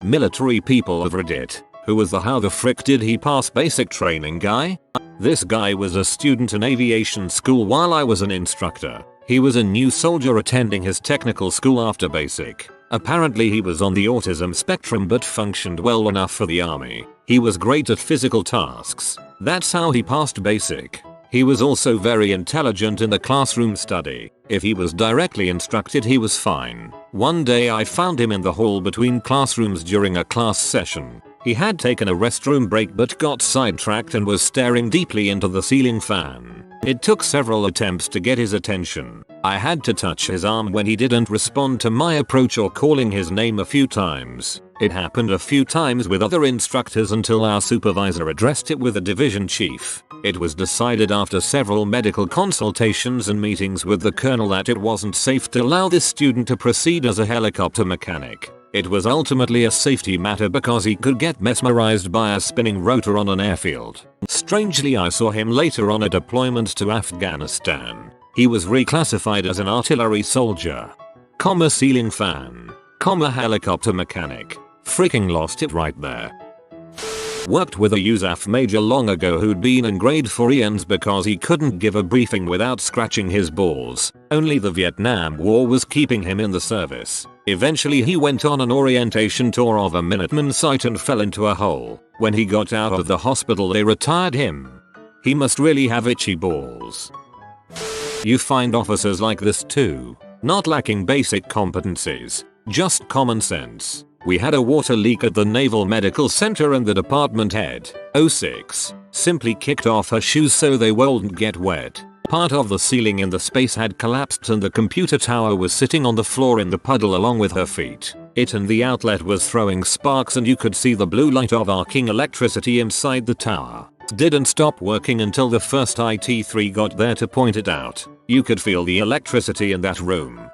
Military people have read it. Who was the how the frick did he pass basic training guy? This guy was a student in aviation school while I was an instructor. He was a new soldier attending his technical school after basic. Apparently he was on the autism spectrum but functioned well enough for the army. He was great at physical tasks. That's how he passed basic. He was also very intelligent in the classroom study. If he was directly instructed he was fine. One day I found him in the hall between classrooms during a class session. He had taken a restroom break but got sidetracked and was staring deeply into the ceiling fan. It took several attempts to get his attention. I had to touch his arm when he didn't respond to my approach or calling his name a few times. It happened a few times with other instructors until our supervisor addressed it with the division chief. It was decided after several medical consultations and meetings with the colonel that it wasn't safe to allow this student to proceed as a helicopter mechanic. It was ultimately a safety matter because he could get mesmerized by a spinning rotor on an airfield. Strangely, I saw him later on a deployment to Afghanistan. He was reclassified as an artillery soldier. Ceiling fan. Helicopter mechanic. Freaking lost it right there. Worked with a USAF major long ago who'd been in grade 4 ENs because he couldn't give a briefing without scratching his balls. Only the Vietnam War was keeping him in the service. Eventually he went on an orientation tour of a Minuteman site and fell into a hole. When he got out of the hospital they retired him. He must really have itchy balls. You find officers like this too. Not lacking basic competencies. Just common sense. We had a water leak at the Naval Medical Center and the department head, 06, simply kicked off her shoes so they wouldn't get wet. Part of the ceiling in the space had collapsed and the computer tower was sitting on the floor in the puddle along with her feet. It and the outlet was throwing sparks and you could see the blue light of arcing electricity inside the tower. Didn't stop working until the first IT3 got there to point it out. You could feel the electricity in that room.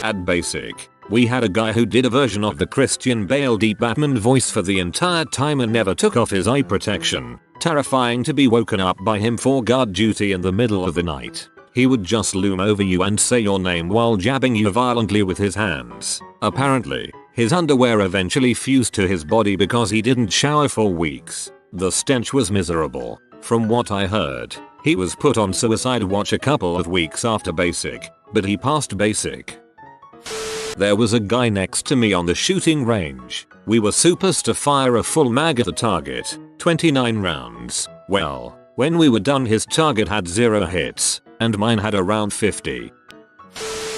At basic, we had a guy who did a version of the Christian Bale deep Batman voice for the entire time and never took off his eye protection. Terrifying to be woken up by him for guard duty in the middle of the night. He would just loom over you and say your name while jabbing you violently with his hands. Apparently, his underwear eventually fused to his body because he didn't shower for weeks. The stench was miserable. From what I heard, he was put on suicide watch a couple of weeks after basic, but he passed basic. There was a guy next to me on the shooting range. We were supposed to fire a full mag at the target, 29 rounds. Well, when we were done his target had 0 hits, and mine had around 50.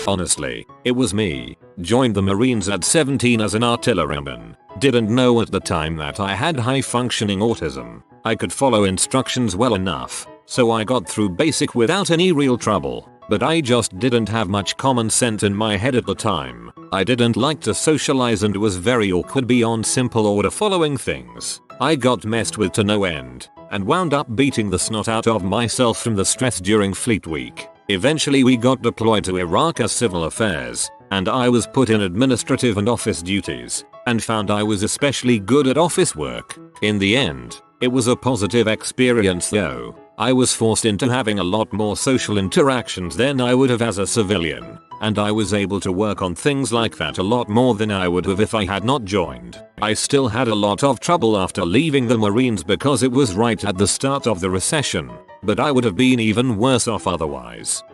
Honestly, it was me. Joined the Marines at 17 as an artilleryman. Didn't know at the time that I had high functioning autism. I could follow instructions well enough, so I got through basic without any real trouble. But I just didn't have much common sense in my head at the time. I didn't like to socialize and was very awkward beyond simple order following things. I got messed with to no end, and wound up beating the snot out of myself from the stress during Fleet Week. Eventually we got deployed to Iraq as civil affairs, and I was put in administrative and office duties, and found I was especially good at office work. In the end, it was a positive experience though. I was forced into having a lot more social interactions than I would have as a civilian, and I was able to work on things like that a lot more than I would have if I had not joined. I still had a lot of trouble after leaving the Marines because it was right at the start of the recession, but I would have been even worse off otherwise.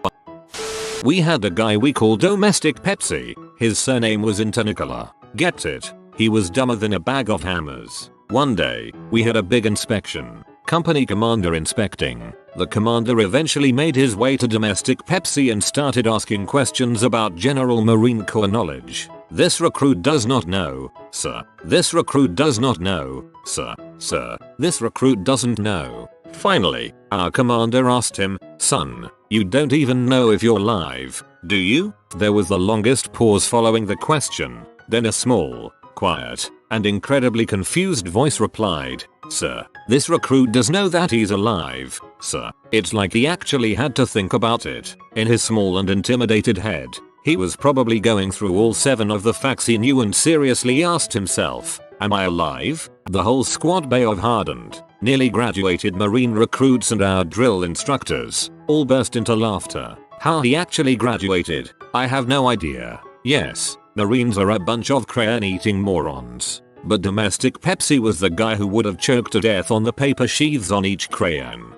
We had a guy we called Domestic Pepsi. His surname was Internicola. Get it? He was dumber than a bag of hammers. One day, we had a big inspection. Company commander inspecting. The commander eventually made his way to Domestic Pepsi and started asking questions about general Marine Corps knowledge. This recruit does not know, sir. This recruit does not know, sir. Sir, this recruit doesn't know. Finally, our commander asked him, son, you don't even know if you're live, do you? There was the longest pause following the question, then a small, quiet, and incredibly confused voice replied, sir, this recruit does know that he's alive, sir. It's like he actually had to think about it. In his small and intimidated head, he was probably going through all 7 of the facts he knew and seriously asked himself, am I alive? The whole squad bay of hardened, nearly graduated Marine recruits and our drill instructors all burst into laughter. How he actually graduated, I have no idea. Yes, Marines are a bunch of crayon-eating morons. But domestic Pepsi was the guy who would have choked to death on the paper sheaths on each crayon.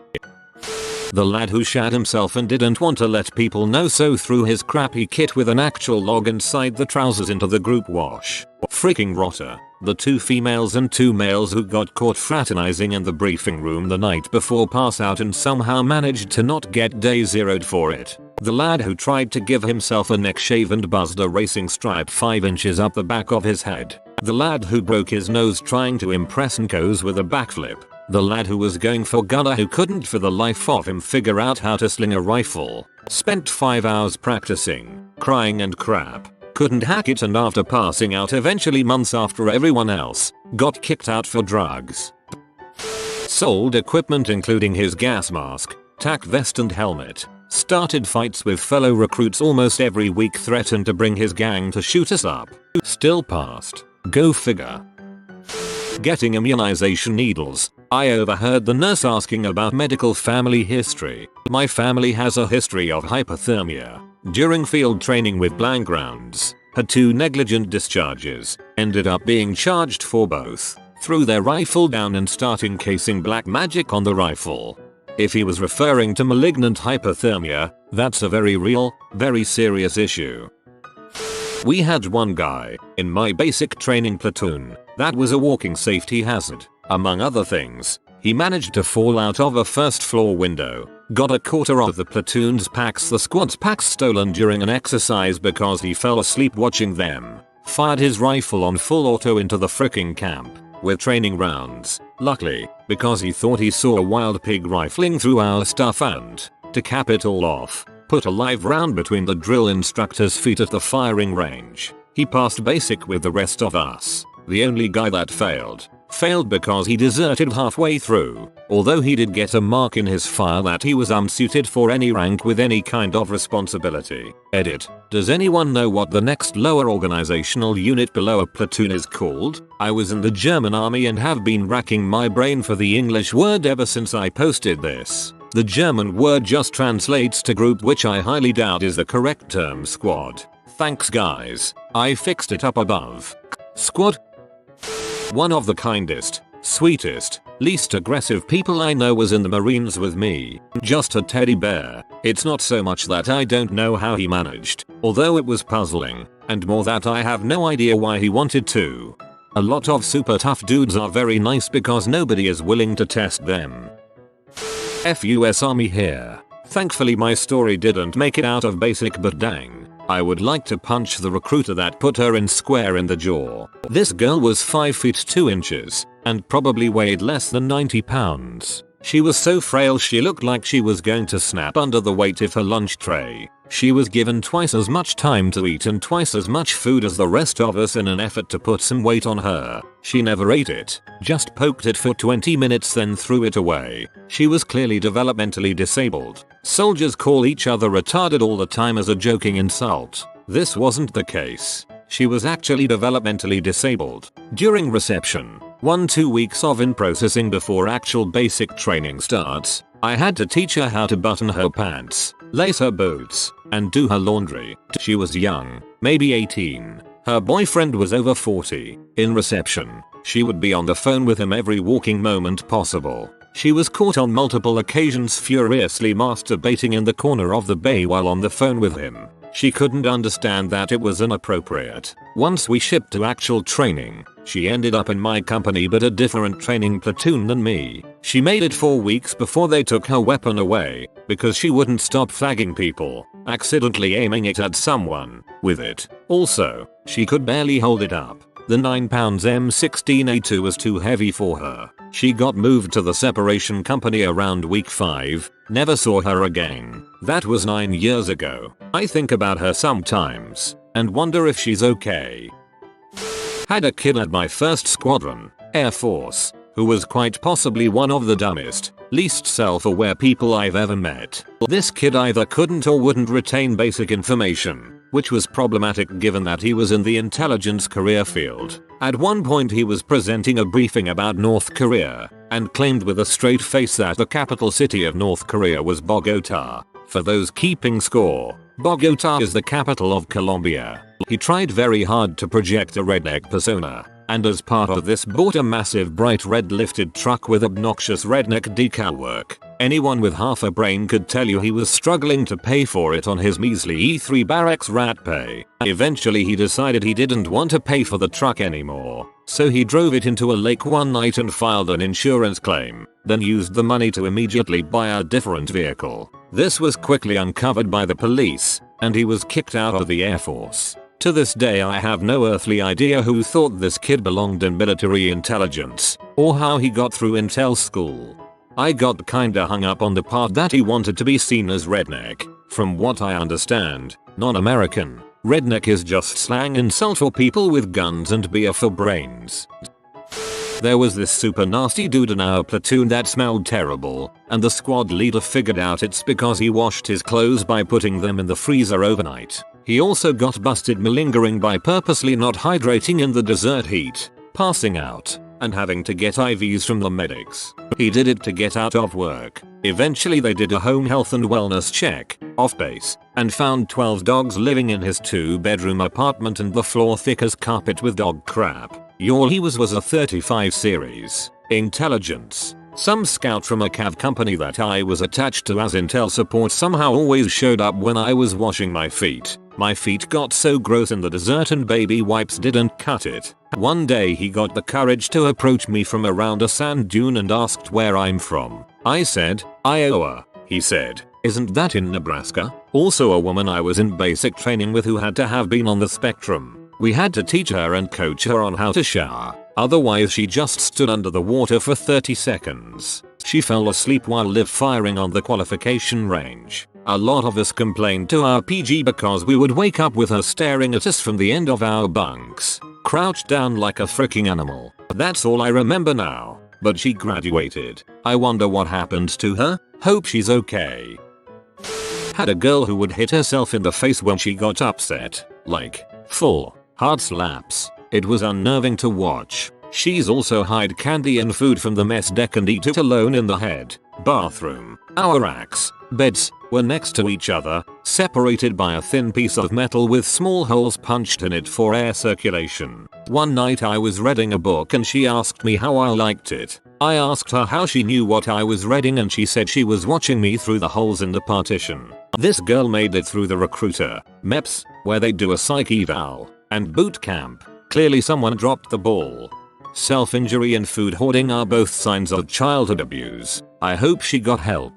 The lad who shat himself and didn't want to let people know, so threw his crappy kit with an actual log inside the trousers into the group wash. Freaking rotter. The 2 females and 2 males who got caught fraternizing in the briefing room the night before pass out and somehow managed to not get day zeroed for it. The lad who tried to give himself a neck shave and buzzed a racing stripe 5 inches up the back of his head. The lad who broke his nose trying to impress Nkos with a backflip. The lad who was going for gunner who couldn't for the life of him figure out how to sling a rifle. Spent 5 hours practicing, crying and crap. Couldn't hack it, and after passing out eventually months after everyone else, got kicked out for drugs. Sold equipment including his gas mask, tack vest and helmet. Started fights with fellow recruits almost every week, threatened to bring his gang to shoot us up. Still passed. Go figure. Getting immunization needles. I overheard the nurse asking about medical family history. My family has a history of hypothermia. During field training with blank rounds, had 2 negligent discharges, ended up being charged for both, threw their rifle down and starting casing black magic on the rifle. If he was referring to malignant hypothermia, that's a very real, very serious issue. We had one guy, in my basic training platoon, that was a walking safety hazard. Among other things, he managed to fall out of a 1st floor window, got a quarter of the platoon's packs, the squad's packs, stolen during an exercise because he fell asleep watching them, fired his rifle on full auto into the fricking camp, with training rounds, luckily, because he thought he saw a wild pig rifling through our stuff, and, to cap it all off, put a live round between the drill instructor's feet at the firing range. He passed basic with the rest of us. The only guy that failed because he deserted halfway through, although he did get a mark in his file that he was unsuited for any rank with any kind of responsibility. Edit. Does anyone know what the next lower organizational unit below a platoon is called? I was in the German army and have been racking my brain for the English word ever since I posted this. The German word just translates to group, which I highly doubt is the correct term. Squad. Thanks guys. I fixed it up above. Squad. One of the kindest, sweetest, least aggressive people I know was in the Marines with me. Just a teddy bear. It's not so much that I don't know how he managed, although it was puzzling, and more that I have no idea why he wanted to. A lot of super tough dudes are very nice because nobody is willing to test them. FUS Army here. Thankfully my story didn't make it out of basic, but dang, I would like to punch the recruiter that put her in square in the jaw. This girl was 5 feet 2 inches and probably weighed less than 90 pounds. She was so frail she looked like she was going to snap under the weight of her lunch tray. She was given twice as much time to eat and twice as much food as the rest of us in an effort to put some weight on her. She never ate it, just poked it for 20 minutes then threw it away. She was clearly developmentally disabled. Soldiers call each other retarded all the time as a joking insult. This wasn't the case. She was actually developmentally disabled. During reception, 1-2 weeks of in-processing before actual basic training starts, I had to teach her how to button her pants, lace her boots, and do her laundry. She was young, maybe 18. Her boyfriend was over 40. In reception, she would be on the phone with him every waking moment possible. She was caught on multiple occasions furiously masturbating in the corner of the bay while on the phone with him. She couldn't understand that it was inappropriate. Once we shipped to actual training, she ended up in my company but a different training platoon than me. She made it 4 weeks before they took her weapon away because she wouldn't stop flagging people, accidentally aiming it at someone with it. Also, she could barely hold it up. The 9 pounds M16A2 was too heavy for her. She got moved to the separation company around week 5, never saw her again. That was 9 years ago. I think about her sometimes and wonder if she's okay. Had a kid at my first squadron, Air Force, who was quite possibly one of the dumbest, least self-aware people I've ever met. This kid either couldn't or wouldn't retain basic information, which was problematic given that he was in the intelligence career field. At one point he was presenting a briefing about North Korea, and claimed with a straight face that the capital city of North Korea was Bogota. For those keeping score, Bogota is the capital of Colombia. He tried very hard to project a redneck persona, and as part of this bought a massive bright red lifted truck with obnoxious redneck decal work. Anyone with half a brain could tell you he was struggling to pay for it on his measly E3 barracks rat pay. Eventually he decided he didn't want to pay for the truck anymore, so he drove it into a lake one night and filed an insurance claim, then used the money to immediately buy a different vehicle. This was quickly uncovered by the police, and he was kicked out of the Air Force. To this day I have no earthly idea who thought this kid belonged in military intelligence, or how he got through intel school. I got kinda hung up on the part that he wanted to be seen as redneck. From what I understand, non-American, redneck is just slang insult for people with guns and beer for brains. There was this super nasty dude in our platoon that smelled terrible, and the squad leader figured out it's because he washed his clothes by putting them in the freezer overnight. He also got busted malingering by purposely not hydrating in the desert heat, passing out, and having to get IVs from the medics. He did it to get out of work. Eventually they did a home health and wellness check, off base, and found 12 dogs living in his 2-bedroom apartment and the floor thick as carpet with dog crap. All he was a 35 series. Intelligence. Some scout from a cav company that I was attached to as intel support somehow always showed up when I was washing my feet. My feet got so gross in the desert and baby wipes didn't cut it. One day he got the courage to approach me from around a sand dune and asked where I'm from. I said, Iowa. He said, isn't that in Nebraska? Also a woman I was in basic training with who had to have been on the spectrum. We had to teach her and coach her on how to shower. Otherwise she just stood under the water for 30 seconds. She fell asleep while live firing on the qualification range. A lot of us complained to our PG because we would wake up with her staring at us from the end of our bunks, crouched down like a freaking animal. That's all I remember now, but she graduated. I wonder what happened to her. Hope she's okay. Had a girl who would hit herself in the face when she got upset, like, full, hard slaps. It was unnerving to watch. She's also hide candy and food from the mess deck and eat it alone in the head. Bathroom. Our racks, beds, were next to each other, separated by a thin piece of metal with small holes punched in it for air circulation. One night I was reading a book and she asked me how I liked it. I asked her how she knew what I was reading and she said she was watching me through the holes in the partition. This girl made it through the recruiter, MEPS, where they do a psych eval, and boot camp. Clearly someone dropped the ball. Self-injury and food hoarding are both signs of childhood abuse. I hope she got help.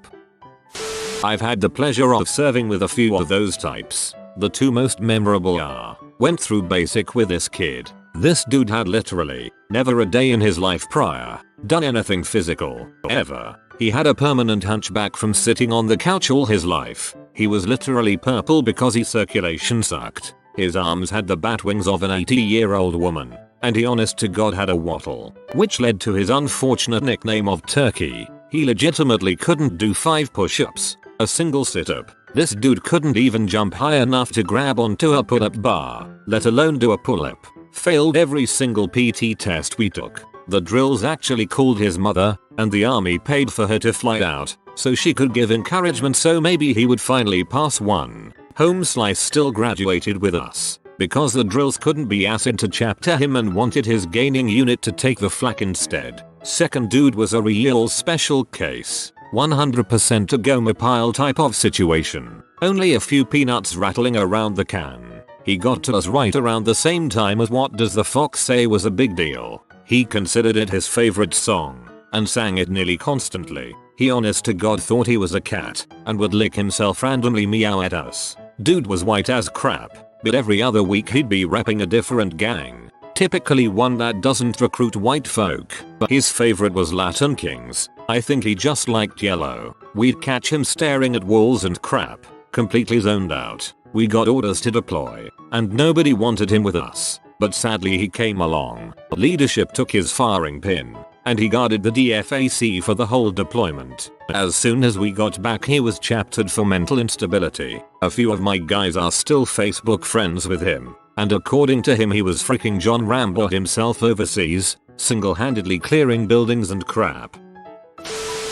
I've had the pleasure of serving with a few of those types. The two most memorable are, went through basic with this kid. This dude had literally never a day in his life prior done anything physical, ever. He had a permanent hunchback from sitting on the couch all his life. He was literally purple because his circulation sucked. His arms had the bat wings of an 80-year-old woman, and he honest to God had a wattle, which led to his unfortunate nickname of Turkey. He legitimately couldn't do 5 push-ups, a single sit-up. This dude couldn't even jump high enough to grab onto a pull-up bar, let alone do a pull-up. Failed every single PT test we took. The drills actually called his mother, and the army paid for her to fly out, so she could give encouragement so maybe he would finally pass one. Home Slice still graduated with us, because the drills couldn't be acid to chapter him and wanted his gaining unit to take the flak instead. Second dude was a real special case. 100% a Goma pile type of situation. Only a few peanuts rattling around the can. He got to us right around the same time as What Does the Fox Say was a big deal. He considered it his favorite song, and sang it nearly constantly. He honest to God thought he was a cat, and would lick himself randomly meow at us. Dude was white as crap, but every other week he'd be repping a different gang. Typically one that doesn't recruit white folk, but his favorite was Latin Kings. I think he just liked yellow. We'd catch him staring at walls and crap, completely zoned out. We got orders to deploy, and nobody wanted him with us, but sadly he came along. Leadership took his firing pin, and he guarded the DFAC for the whole deployment. As soon as we got back he was chaptered for mental instability. A few of my guys are still Facebook friends with him, and according to him he was freaking John Rambo himself overseas, single-handedly clearing buildings and crap.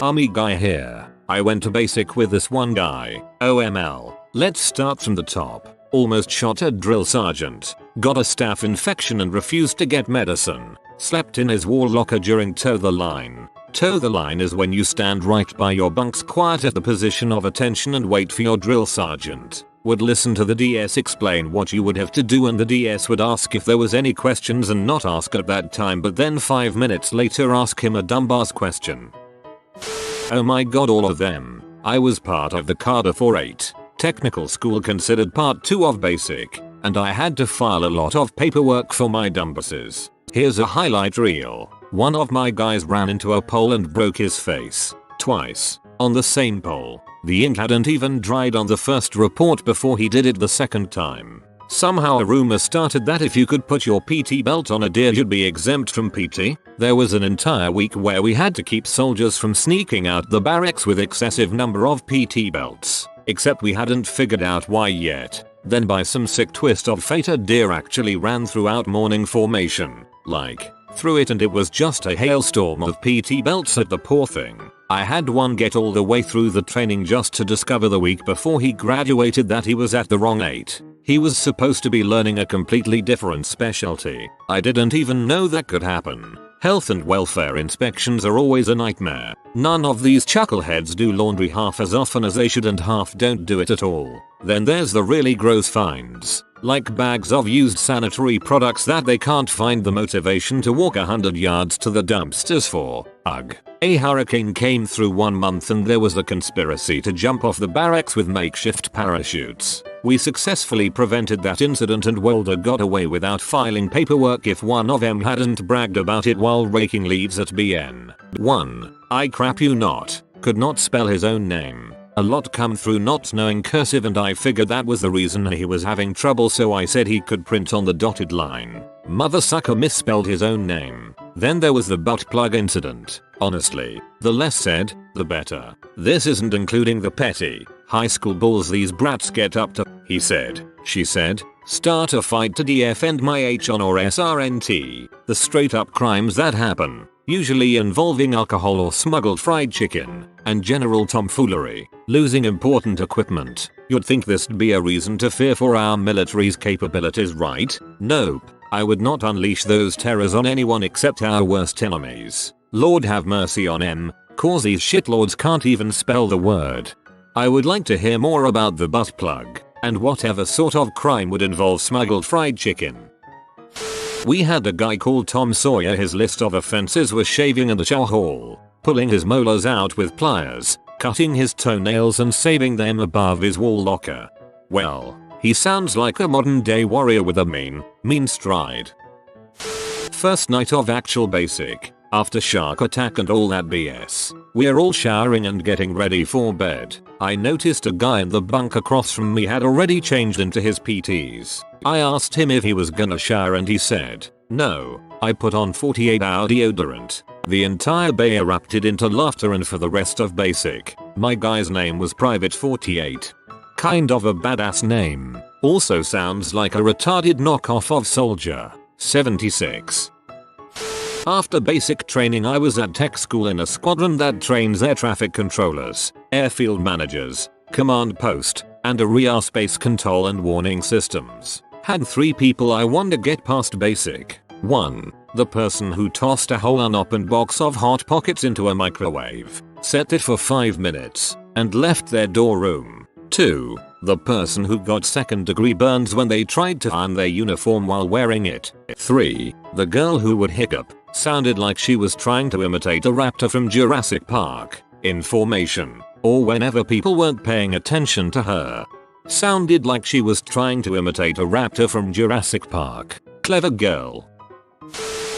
Army guy here. I went to basic with this one guy, OML. Let's start from the top. Almost shot a drill sergeant. Got a staph infection and refused to get medicine. Slept in his wall locker during toe the line. Toe the line is when you stand right by your bunks quiet at the position of attention and wait for your drill sergeant. Would listen to the DS explain what you would have to do and the DS would ask if there was any questions and not ask at that time, but then 5 minutes later ask him a dumbass question. Oh my god, all of them. I was part of the Cadre 4-8 technical school considered part 2 of basic, and I had to file a lot of paperwork for my dumbasses. Here's a highlight reel. One of my guys ran into a pole and broke his face. Twice. On the same pole. The ink hadn't even dried on the first report before he did it the second time. Somehow a rumor started that if you could put your PT belt on a deer you'd be exempt from PT. There was an entire week where we had to keep soldiers from sneaking out the barracks with excessive number of PT belts. Except we hadn't figured out why yet. Then by some sick twist of fate a deer actually ran throughout morning formation. Like, through it, and it was just a hailstorm of PT belts at the poor thing. I had one get all the way through the training just to discover the week before he graduated that he was at the wrong 8. He was supposed to be learning a completely different specialty. I didn't even know that could happen. Health and welfare inspections are always a nightmare. None of these chuckleheads do laundry half as often as they should and half don't do it at all. Then there's the really gross finds. Like bags of used sanitary products that they can't find the motivation to walk 100 yards to the dumpsters for. Ugh. A hurricane came through 1 month and there was a conspiracy to jump off the barracks with makeshift parachutes. We successfully prevented that incident and Welder got away without filing paperwork if one of them hadn't bragged about it while raking leads at BN. 1. I crap you not. Could not spell his own name. A lot come through not knowing cursive and I figured that was the reason he was having trouble, so I said he could print on the dotted line. Mother sucker misspelled his own name. Then there was the butt plug incident. Honestly, the less said, the better. This isn't including the petty high school bulls these brats get up to. He said, she said, start a fight to defend my H on or SRNT. The straight up crimes that happen. Usually involving alcohol or smuggled fried chicken, and general tomfoolery, losing important equipment. You'd think this'd be a reason to fear for our military's capabilities, right? Nope. I would not unleash those terrors on anyone except our worst enemies. Lord have mercy on them, cause these shitlords can't even spell the word. I would like to hear more about the butt plug, and whatever sort of crime would involve smuggled fried chicken. We had a guy called Tom Sawyer. His list of offenses was shaving in the chow hall, pulling his molars out with pliers, cutting his toenails and saving them above his wall locker. Well, he sounds like a modern day warrior with a mean stride. First night of actual basic, after shark attack and all that BS. We're all showering and getting ready for bed. I noticed a guy in the bunk across from me had already changed into his PTs. I asked him if he was gonna shower and he said, no. I put on 48-hour deodorant. The entire bay erupted into laughter, and for the rest of basic, my guy's name was Private 48. Kind of a badass name. Also sounds like a retarded knockoff of Soldier 76. After basic training I was at tech school in a squadron that trains air traffic controllers, airfield managers, command post, and area space control and warning systems. Had 3 people I wanted to get past basic. 1. The person who tossed a whole unopened box of Hot Pockets into a microwave, set it for 5 minutes, and left their door room. 2. The person who got second-degree burns when they tried to iron their uniform while wearing it. 3. The girl who would hiccup, sounded like she was trying to imitate a raptor from Jurassic Park, in formation, or whenever people weren't paying attention to her. Sounded like she was trying to imitate a raptor from Jurassic Park. Clever girl.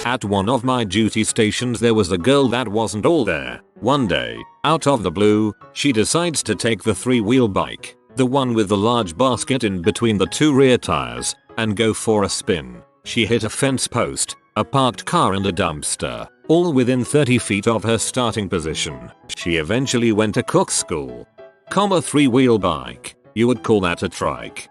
At one of my duty stations there was a girl that wasn't all there. One day, out of the blue, she decides to take the 3-wheel bike, the one with the large basket in between the 2 rear tires, and go for a spin. She hit a fence post, a parked car and a dumpster, all within 30 feet of her starting position. She eventually went to cook school. 3-wheel bike. You would call that a trike.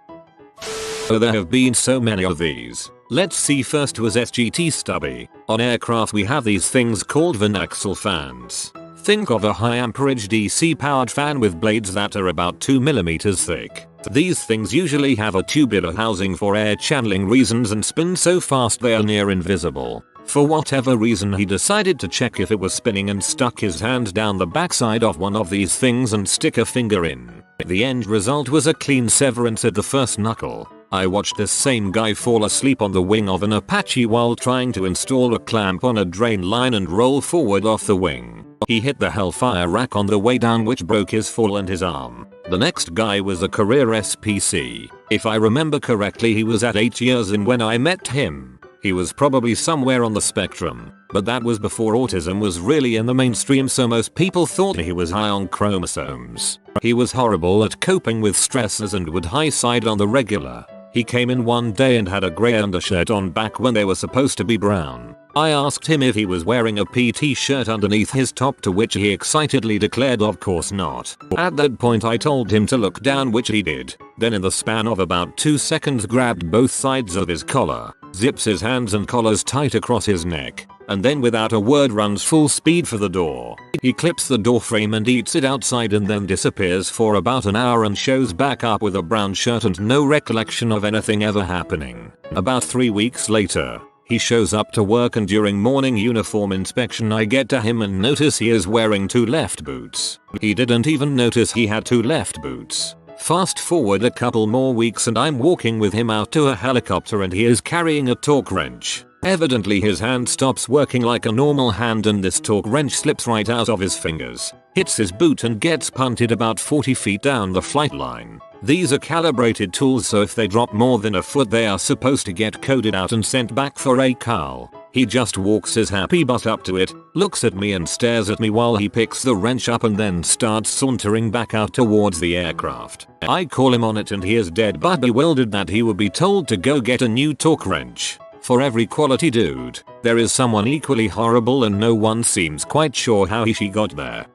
Oh, there have been so many of these. Let's see, first was SGT stubby. On aircraft we have these things called Vanaxial fans. Think of a high amperage DC powered fan with blades that are about 2 mm thick. These things usually have a tubular housing for air channeling reasons and spin so fast they are near invisible. For whatever reason he decided to check if it was spinning and stuck his hand down the backside of one of these things and stick a finger in. The end result was a clean severance at the first knuckle. I watched this same guy fall asleep on the wing of an Apache while trying to install a clamp on a drain line and roll forward off the wing. He hit the hellfire rack on the way down, which broke his fall and his arm. The next guy was a career SPC. If I remember correctly, he was at 8 years in when I met him. He was probably somewhere on the spectrum, but that was before autism was really in the mainstream, so most people thought he was high on chromosomes. He was horrible at coping with stressors and would high side on the regular. He came in one day and had a grey undershirt on back when they were supposed to be brown. I asked him if he was wearing a PT shirt underneath his top, to which he excitedly declared of course not. At that point I told him to look down, which he did. Then in the span of about 2 seconds grabbed both sides of his collar, zips his hands and collars tight across his neck, and then without a word runs full speed for the door. He clips the door frame and eats it outside and then disappears for about an hour and shows back up with a brown shirt and no recollection of anything ever happening. About 3 weeks later, he shows up to work and during morning uniform inspection I get to him and notice he is wearing 2 left boots. He didn't even notice he had 2 left boots. Fast forward a couple more weeks and I'm walking with him out to a helicopter and he is carrying a torque wrench. Evidently his hand stops working like a normal hand and this torque wrench slips right out of his fingers, hits his boot and gets punted about 40 feet down the flight line. These are calibrated tools, so if they drop more than a foot they are supposed to get coded out and sent back for a cal. He just walks his happy butt up to it, looks at me and stares at me while he picks the wrench up and then starts sauntering back out towards the aircraft. I call him on it and he is dead but bewildered that he would be told to go get a new torque wrench. For every quality dude, there is someone equally horrible and no one seems quite sure how she got there.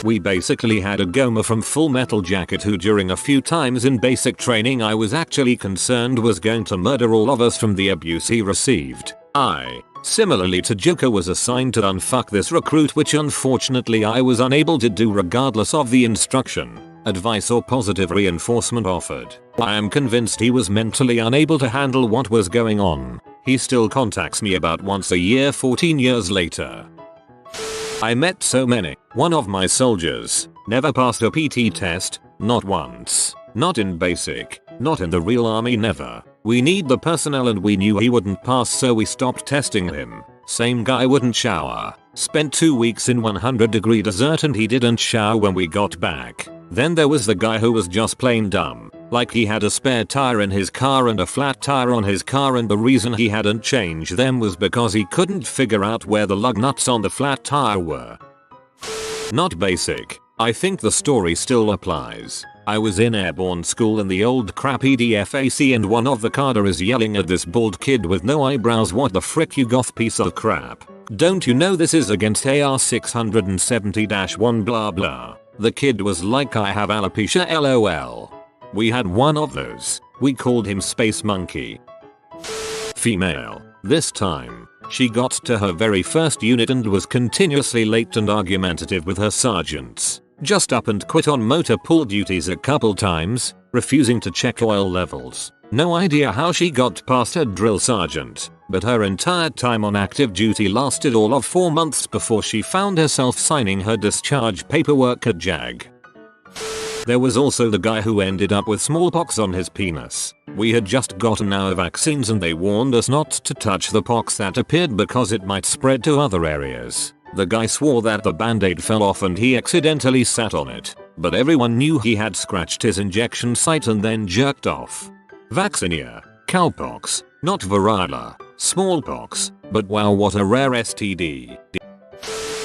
We basically had a Goma from Full Metal Jacket who during a few times in basic training I was actually concerned was going to murder all of us from the abuse he received. I, similarly to Joker, was assigned to unfuck this recruit, which unfortunately I was unable to do regardless of the instruction, advice or positive reinforcement offered. I am convinced he was mentally unable to handle what was going on. He still contacts me about once a year 14 years later. I met so many. One of my soldiers never passed a PT test, not once. Not in basic, not in the real army, never. We need the personnel and we knew he wouldn't pass, so we stopped testing him. Same guy wouldn't shower. Spent 2 weeks in 100-degree desert and he didn't shower when we got back. Then there was the guy who was just plain dumb. Like he had a spare tire in his car and a flat tire on his car, and the reason he hadn't changed them was because he couldn't figure out where the lug nuts on the flat tire were. Not basic. I think the story still applies. I was in airborne school in the old crappy DFAC and one of the cadre is yelling at this bald kid with no eyebrows, "What the frick, you goth piece of crap. Don't you know this is against AR 670-1 blah blah." The kid was like, "I have alopecia LOL." We had one of those. We called him Space Monkey. Female. This time, she got to her very first unit and was continuously late and argumentative with her sergeants. Just up and quit on motor pool duties a couple times, refusing to check oil levels. No idea how she got past her drill sergeant, but her entire time on active duty lasted all of 4 months before she found herself signing her discharge paperwork at JAG. There was also the guy who ended up with smallpox on his penis. We had just gotten our vaccines and they warned us not to touch the pox that appeared because it might spread to other areas. The guy swore that the band-aid fell off and he accidentally sat on it, but everyone knew he had scratched his injection site and then jerked off. Vaccinia, cowpox, not variola, smallpox, but wow, what a rare STD.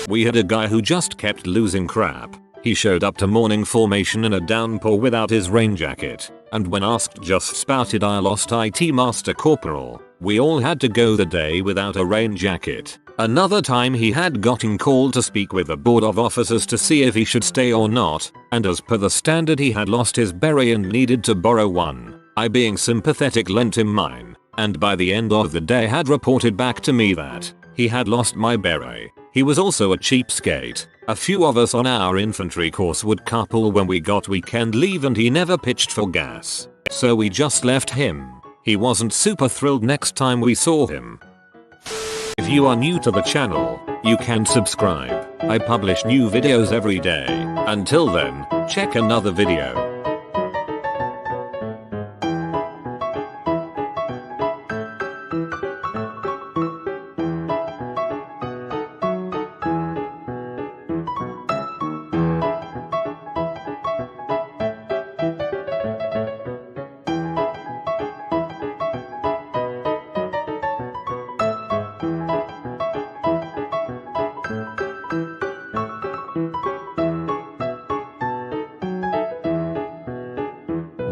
We had a guy who just kept losing crap. He showed up to morning formation in a downpour without his rain jacket, and when asked just spouted, "I lost IT Master Corporal." We all had to go the day without a rain jacket. Another time he had gotten called to speak with the board of officers to see if he should stay or not, and as per the standard he had lost his beret and needed to borrow one. I, being sympathetic, lent him mine, and by the end of the day had reported back to me that he had lost my beret. He was also a cheapskate. A few of us on our infantry course would carpool when we got weekend leave and he never pitched for gas. So we just left him. He wasn't super thrilled next time we saw him. If you are new to the channel, you can subscribe. I publish new videos every day. Until then, check another video.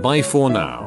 Bye for now.